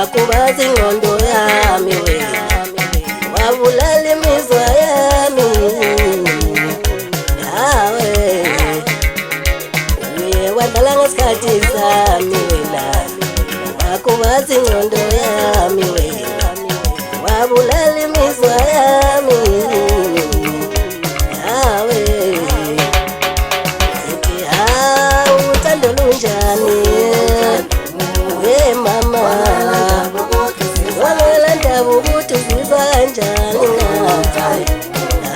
Akubazi ngondo yami we wabulala imizwa yami hawe wadlala ngesikhathi sami wena akubazi ngondo yami we wabulala imizwa yami hawe ethi uthando lunjani we mama ukuthi uzizwa kanjani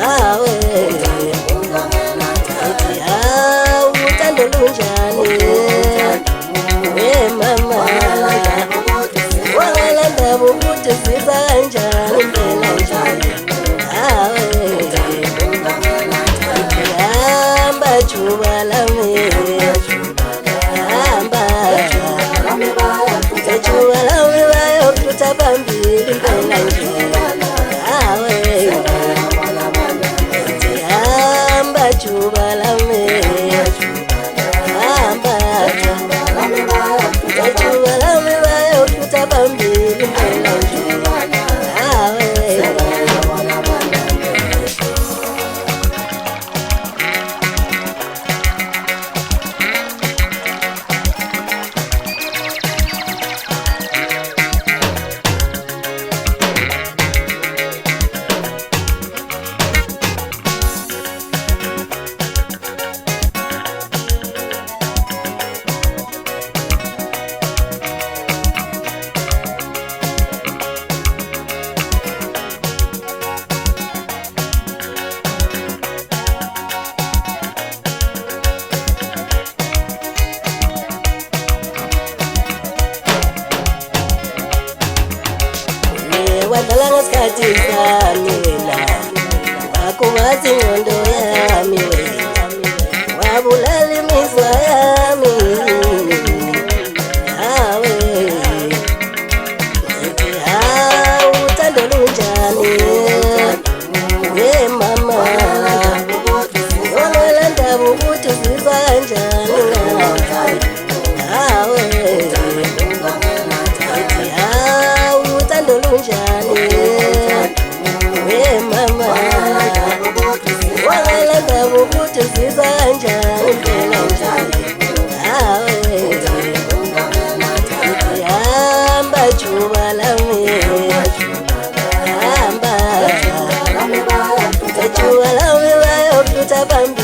nawe uthando lunjani we mama wangalanda ukuthi uzizwa kanjani phela njani nawe hamba juba lami hamba juba lami bayofutha phambili phela nje hawe hamba juba lami hamba juba lami bayofutha phambili phela nje hawe wadlala ngesikhathi sami wena akubazi ngondo yami wena wabulala imizwa yami hawe ethi uthando lunjani we mama wangalanda ukuthi uzizwa kanjani hawe ethi uthando lunjani we mama wangalanda ukuthi uzizwa kanjani phela njani hawe hamba juba lami hamba juba lami bayofutha phambili